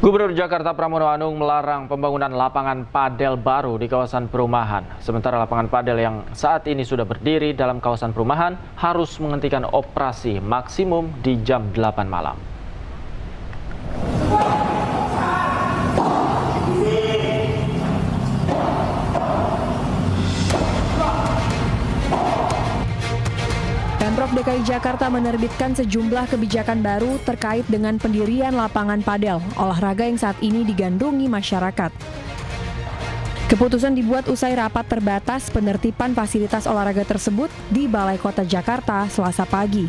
Gubernur Jakarta Pramono Anung melarang pembangunan lapangan padel baru di kawasan perumahan. Sementara lapangan padel yang saat ini sudah berdiri dalam kawasan perumahan harus menghentikan operasi maksimum di jam 8 malam. Pemprov DKI Jakarta menerbitkan sejumlah kebijakan baru terkait dengan pendirian lapangan padel, olahraga yang saat ini digandrungi masyarakat. Keputusan dibuat usai rapat terbatas penertiban fasilitas olahraga tersebut di Balai Kota Jakarta Selasa pagi.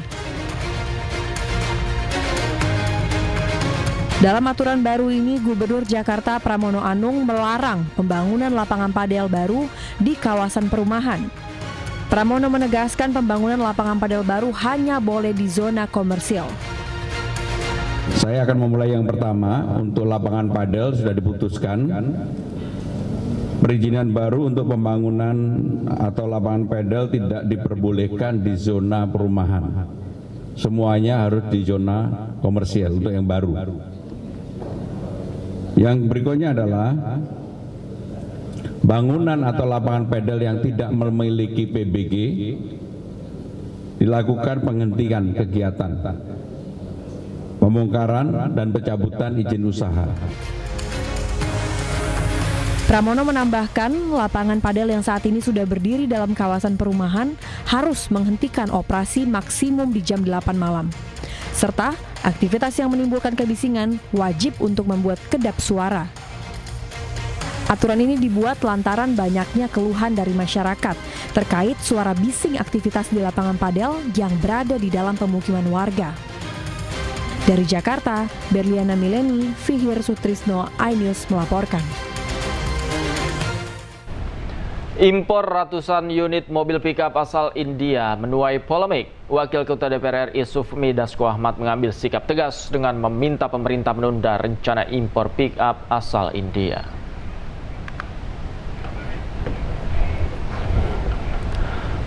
Dalam aturan baru ini, Gubernur Jakarta Pramono Anung melarang pembangunan lapangan padel baru di kawasan perumahan. Pramono menegaskan pembangunan lapangan padel baru hanya boleh di zona komersil. Saya akan memulai yang pertama. Untuk lapangan padel sudah diputuskan perizinan baru untuk pembangunan atau lapangan padel tidak diperbolehkan di zona perumahan. Semuanya harus di zona komersial untuk yang baru. Yang berikutnya adalah bangunan atau lapangan padel yang tidak memiliki PBG dilakukan penghentian kegiatan, pembongkaran dan pencabutan izin usaha. Pramono menambahkan, lapangan padel yang saat ini sudah berdiri dalam kawasan perumahan harus menghentikan operasi maksimum di jam 8 malam. Serta aktivitas yang menimbulkan kebisingan wajib untuk membuat kedap suara. Aturan ini dibuat lantaran banyaknya keluhan dari masyarakat terkait suara bising aktivitas di lapangan padel yang berada di dalam pemukiman warga. Dari Jakarta, Berliana Mileni, Fihir Sutrisno, iNews melaporkan. Impor ratusan unit mobil pickup asal India menuai polemik. Wakil Ketua DPR RI Sufmi Dasko Ahmad mengambil sikap tegas dengan meminta pemerintah menunda rencana impor pickup asal India.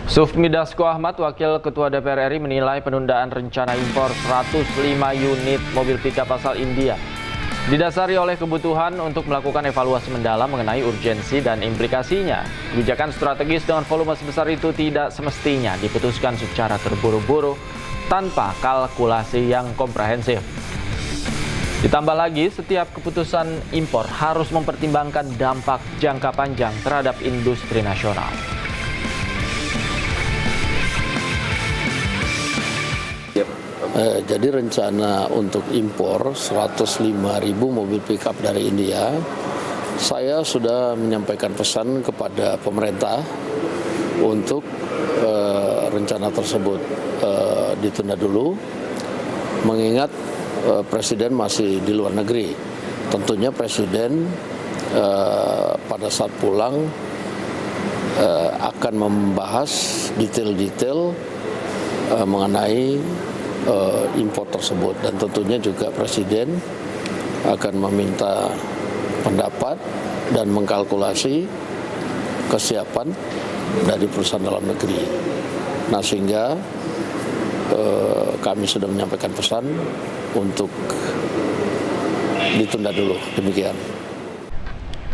Sufmi Dasko Ahmad, Wakil Ketua DPR RI menilai penundaan rencana impor 105 unit mobil pickup asal India didasari oleh kebutuhan untuk melakukan evaluasi mendalam mengenai urgensi dan implikasinya. Kebijakan strategis dengan volume sebesar itu tidak semestinya diputuskan secara terburu-buru tanpa kalkulasi yang komprehensif. Ditambah lagi, setiap keputusan impor harus mempertimbangkan dampak jangka panjang terhadap industri nasional. Jadi rencana untuk impor 105.000 mobil pickup dari India, saya sudah menyampaikan pesan kepada pemerintah untuk rencana tersebut ditunda dulu, mengingat Presiden masih di luar negeri. Tentunya Presiden pada saat pulang akan membahas detail-detail mengenai impor tersebut, dan tentunya juga Presiden akan meminta pendapat dan mengkalkulasi kesiapan dari perusahaan dalam negeri. Nah, sehingga kami sudah menyampaikan pesan untuk ditunda dulu, demikian.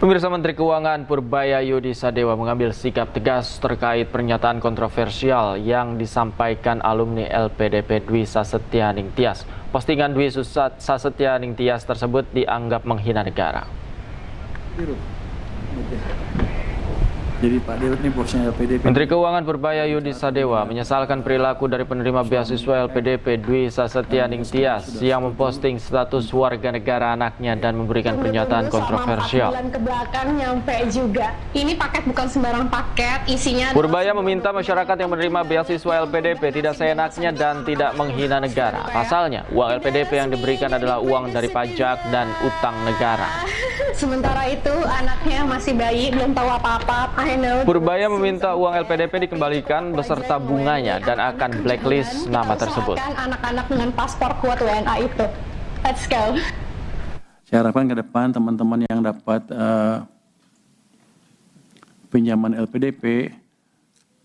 Pemirsa, Menteri Keuangan Purbaya Yudi Sadewa mengambil sikap tegas terkait pernyataan kontroversial yang disampaikan alumni LPDP Dwi Sasetyaning Tias. Postingan Dwi Sasetyaning Tias tersebut dianggap menghina negara. Jadi Pak Dewa ini bosnya LPDP. Menteri Keuangan Purbaya Yudi Sadewa menyesalkan perilaku dari penerima beasiswa LPDP Dwi Sasetyaning Tias yang memposting status warga negara anaknya dan memberikan pernyataan kontroversial. Bulan ke belakang nyampe juga. Ini paket bukan sembarang paket, isinya. Purbaya meminta masyarakat yang menerima beasiswa LPDP tidak seenaknya dan tidak menghina negara. Pasalnya, uang LPDP yang diberikan adalah uang dari pajak dan utang negara. Sementara itu anaknya masih bayi, belum tahu apa-apa. Purbaya meminta uang LPDP dikembalikan beserta bunganya dan akan blacklist nama tersebut. Anak-anak dengan paspor kuat WNA itu. Let's go. Saya harapkan ke depan teman-teman yang dapat pinjaman LPDP,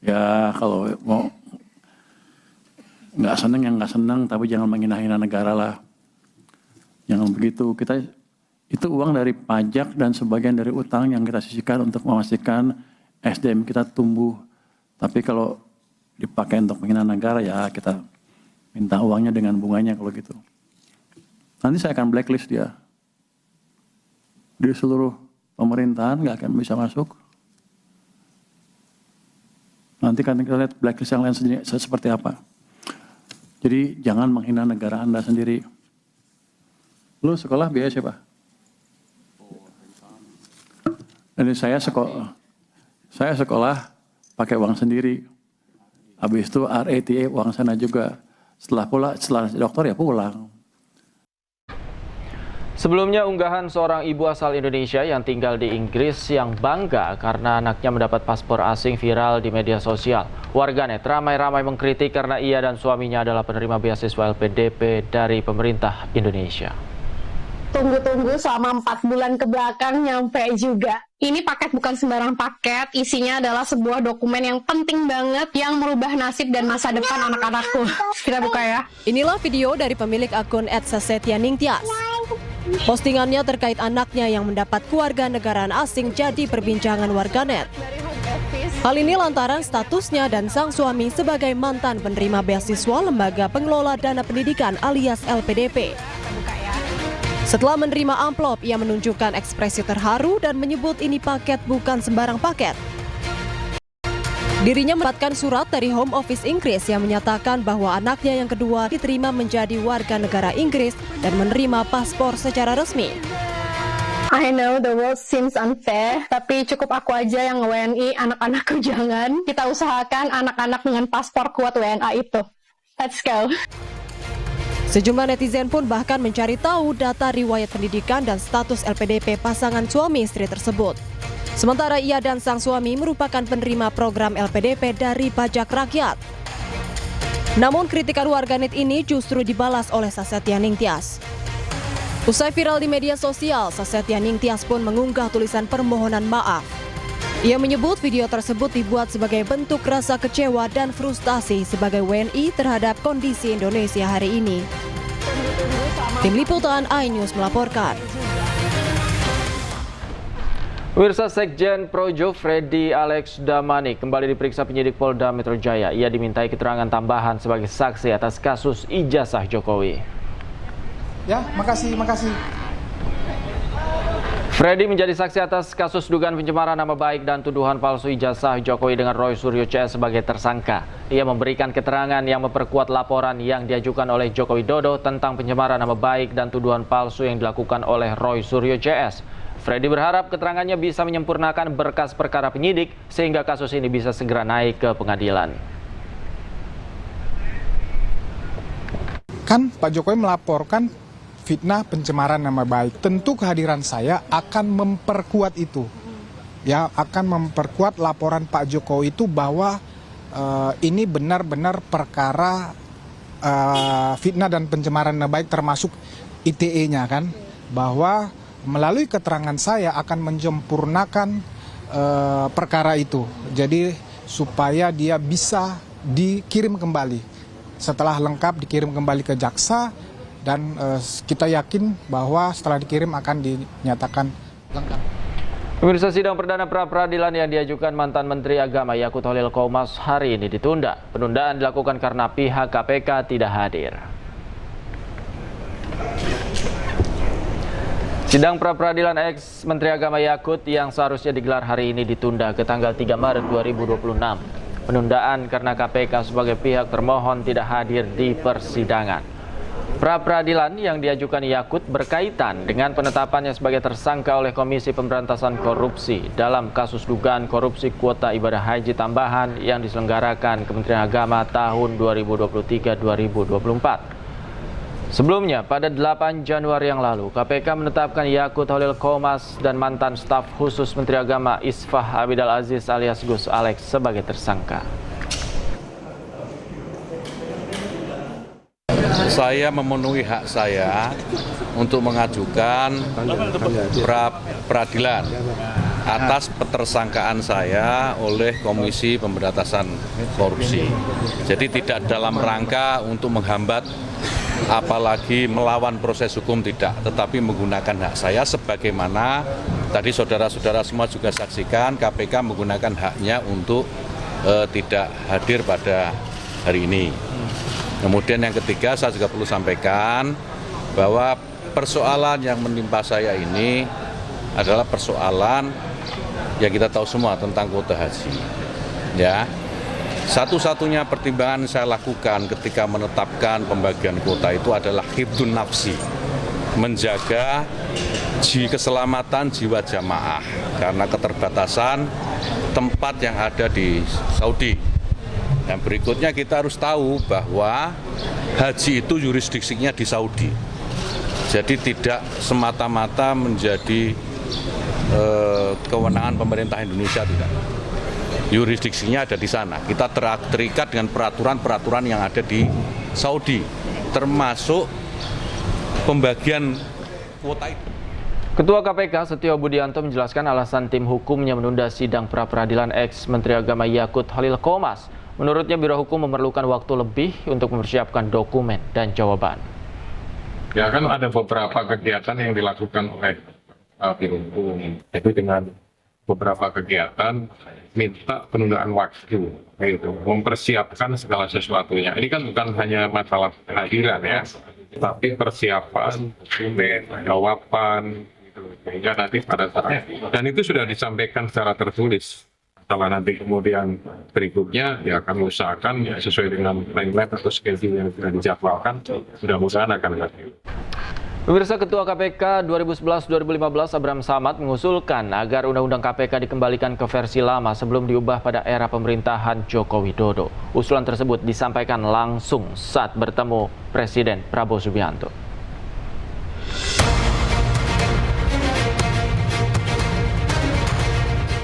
ya kalau mau nggak senang ya nggak senang, tapi jangan menghina-hina negara lah. Jangan begitu. Kita Itu uang dari pajak dan sebagian dari utang yang kita sisihkan untuk memastikan SDM kita tumbuh. Tapi kalau dipakai untuk penghinaan negara, ya kita minta uangnya dengan bunganya kalau gitu. Nanti saya akan blacklist dia. Di seluruh pemerintahan nggak akan bisa masuk. Nanti kan kita lihat blacklist yang lain sendiri seperti apa. Jadi jangan menghina negara Anda sendiri. Lu sekolah biaya siapa? Dan saya sekolah pakai uang sendiri. Habis itu RATA uang sana juga. Setelah dokter ya pulang. Sebelumnya unggahan seorang ibu asal Indonesia yang tinggal di Inggris yang bangga karena anaknya mendapat paspor asing viral di media sosial. Warganet ramai-ramai mengkritik karena ia dan suaminya adalah penerima beasiswa LPDP dari pemerintah Indonesia. Tunggu-tunggu selama 4 bulan ke belakang nyampe juga. Ini paket bukan sembarang paket, isinya adalah sebuah dokumen yang penting banget yang merubah nasib dan masa depan anak-anakku. Kita buka ya. Inilah video dari pemilik akun @sasetyaningtyas. Postingannya terkait anaknya yang mendapat kewarganegaraan asing jadi perbincangan warganet. Hal ini lantaran statusnya dan sang suami sebagai mantan penerima beasiswa Lembaga Pengelola Dana Pendidikan alias LPDP. Setelah menerima amplop, ia menunjukkan ekspresi terharu dan menyebut ini paket bukan sembarang paket. Dirinya mendapatkan surat dari Home Office Inggris yang menyatakan bahwa anaknya yang kedua diterima menjadi warga negara Inggris dan menerima paspor secara resmi. I know the world seems unfair, tapi cukup aku aja yang WNI, anak-anakku jangan. Kita usahakan anak-anak dengan paspor kuat WNA itu. Let's go. Sejumlah netizen pun bahkan mencari tahu data riwayat pendidikan dan status LPDP pasangan suami istri tersebut. Sementara ia dan sang suami merupakan penerima program LPDP dari pajak rakyat. Namun kritikan warganet ini justru dibalas oleh Sasetyaningtyas. Usai viral di media sosial, Sasetyaningtyas pun mengunggah tulisan permohonan maaf. Ia menyebut video tersebut dibuat sebagai bentuk rasa kecewa dan frustasi sebagai WNI terhadap kondisi Indonesia hari ini. Tim Liputan iNews melaporkan. Pemirsa, Sekjen Projo Freddy Alex Damanik kembali diperiksa penyidik Polda Metro Jaya. Ia dimintai keterangan tambahan sebagai saksi atas kasus ijazah Jokowi. Ya, makasih. Freddy menjadi saksi atas kasus dugaan pencemaran nama baik dan tuduhan palsu ijazah Jokowi dengan Roy Suryo CS sebagai tersangka. Ia memberikan keterangan yang memperkuat laporan yang diajukan oleh Joko Widodo tentang pencemaran nama baik dan tuduhan palsu yang dilakukan oleh Roy Suryo CS. Freddy berharap keterangannya bisa menyempurnakan berkas perkara penyidik sehingga kasus ini bisa segera naik ke pengadilan. Kan Pak Jokowi melaporkan fitnah pencemaran nama baik. Tentu kehadiran saya akan memperkuat itu. Ya, akan memperkuat laporan Pak Jokowi itu bahwa ini benar-benar perkara fitnah dan pencemaran nama baik termasuk ITE-nya kan. Bahwa melalui keterangan saya akan menyempurnakan perkara itu. Jadi supaya dia bisa dikirim kembali. Setelah lengkap dikirim kembali ke jaksa. Dan kita yakin bahwa setelah dikirim akan dinyatakan lengkap. Pemirsa, sidang perdana pra-peradilan yang diajukan mantan Menteri Agama Yakut Holil Qomas hari ini ditunda. Penundaan dilakukan karena pihak KPK tidak hadir. Sidang pra-peradilan ex-Menteri Agama Yakut yang seharusnya digelar hari ini ditunda ke tanggal 3 Maret 2026. Penundaan karena KPK sebagai pihak termohon tidak hadir di persidangan. Pra-peradilan yang diajukan Yakut berkaitan dengan penetapannya sebagai tersangka oleh Komisi Pemberantasan Korupsi dalam kasus dugaan korupsi kuota ibadah haji tambahan yang diselenggarakan Kementerian Agama tahun 2023-2024. Sebelumnya, pada 8 Januari yang lalu, KPK menetapkan Yakut Holil Qomas dan mantan staf khusus Menteri Agama Isfah Abidal Aziz alias Gus Alex sebagai tersangka. Saya memenuhi hak saya untuk mengajukan pra-peradilan atas petersangkaan saya oleh Komisi Pemberantasan Korupsi. Jadi tidak dalam rangka untuk menghambat apalagi melawan proses hukum tidak, tetapi menggunakan hak saya sebagaimana tadi saudara-saudara semua juga saksikan KPK menggunakan haknya untuk tidak hadir pada hari ini. Kemudian yang ketiga saya juga perlu sampaikan bahwa persoalan yang menimpa saya ini adalah persoalan yang kita tahu semua tentang kuota haji. Ya, satu-satunya pertimbangan saya lakukan ketika menetapkan pembagian kuota itu adalah hifdzun nafsi, menjaga keselamatan jiwa jamaah karena keterbatasan tempat yang ada di Saudi. Dan berikutnya kita harus tahu bahwa haji itu yurisdiksinya di Saudi. Jadi tidak semata-mata menjadi kewenangan pemerintah Indonesia, tidak. Yurisdiksinya ada di sana. Kita terikat dengan peraturan-peraturan yang ada di Saudi, termasuk pembagian kuota itu. Ketua KPK Setio Budianto menjelaskan alasan tim hukumnya menunda sidang pra-peradilan ex-Menteri Agama Yakut Khalil Qomas. Menurutnya Biro Hukum memerlukan waktu lebih untuk mempersiapkan dokumen dan jawaban. Ya kan ada beberapa kegiatan yang dilakukan oleh Biro Hukum, itu dengan beberapa kegiatan minta penundaan waktu, yaitu mempersiapkan segala sesuatunya. Ini kan bukan hanya masalah kehadiran ya, tapi persiapan, dokumen, jawaban, gitu. Sehingga nanti pada saat, dan itu sudah disampaikan secara tertulis. Setelah nanti kemudian berikutnya ya kami usahakan ya, sesuai dengan timeline atau schedule yang sudah dijadwalkan, mudah-mudahan akan hadir. Pemirsa, Ketua KPK 2011-2015 Abraham Samad mengusulkan agar Undang-Undang KPK dikembalikan ke versi lama sebelum diubah pada era pemerintahan Joko Widodo. Usulan tersebut disampaikan langsung saat bertemu Presiden Prabowo Subianto.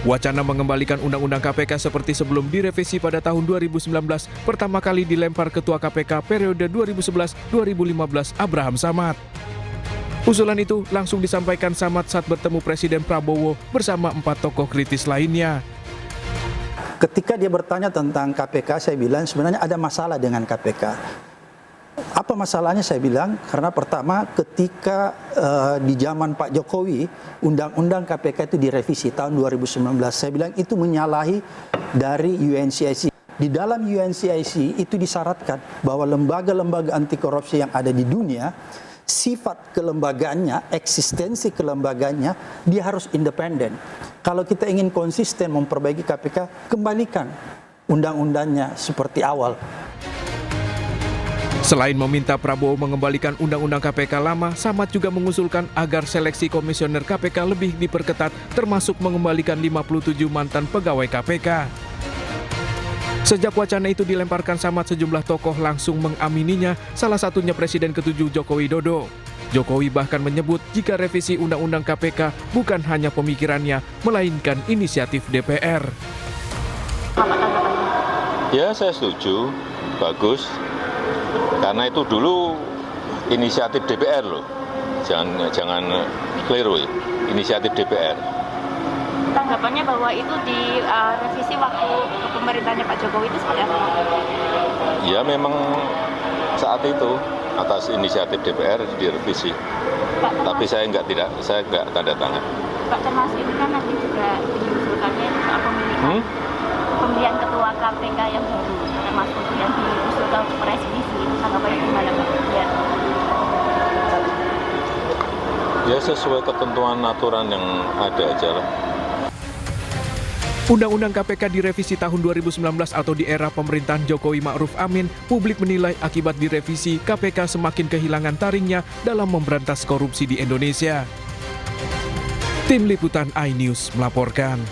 Wacana mengembalikan Undang-Undang KPK seperti sebelum direvisi pada tahun 2019 pertama kali dilempar Ketua KPK periode 2011-2015 Abraham Samad. Usulan itu langsung disampaikan Samad saat bertemu Presiden Prabowo bersama 4 tokoh kritis lainnya. Ketika dia bertanya tentang KPK, saya bilang sebenarnya ada masalah dengan KPK. Apa masalahnya saya bilang? Karena pertama ketika di zaman Pak Jokowi, Undang-Undang KPK itu direvisi tahun 2019. Saya bilang itu menyalahi dari UNCIC. Di dalam UNCIC itu disyaratkan bahwa lembaga-lembaga anti korupsi yang ada di dunia, sifat kelembagaannya, eksistensi kelembagaannya, dia harus independen. Kalau kita ingin konsisten memperbaiki KPK, kembalikan undang-undangnya seperti awal. Selain meminta Prabowo mengembalikan Undang-Undang KPK lama, Samad juga mengusulkan agar seleksi komisioner KPK lebih diperketat, termasuk mengembalikan 57 mantan pegawai KPK. Sejak wacana itu dilemparkan Samad, sejumlah tokoh langsung mengamininya, salah satunya Presiden ke-7 Joko Widodo. Jokowi bahkan menyebut jika revisi Undang-Undang KPK bukan hanya pemikirannya, melainkan inisiatif DPR. Ya, saya setuju, bagus. Karena itu dulu inisiatif DPR loh, jangan keliru ya, inisiatif DPR. Tanggapannya bahwa itu di revisi waktu pemerintahnya Pak Jokowi itu seperti apa? Ya memang saat itu atas inisiatif DPR direvisi. Pak, tapi saya nggak tanda tangan. Pak, termasuk itu kan nanti juga diusulkannya soal pemilihan ketua KPK yang baru, termasuk yang diusulkan presiden. Tanggapannya gimana Pak? Ya sesuai ketentuan aturan yang ada aja lah. Undang-Undang KPK direvisi tahun 2019 atau di era pemerintahan Jokowi Ma'ruf Amin, publik menilai akibat direvisi KPK semakin kehilangan taringnya dalam memberantas korupsi di Indonesia. Tim Liputan iNews melaporkan.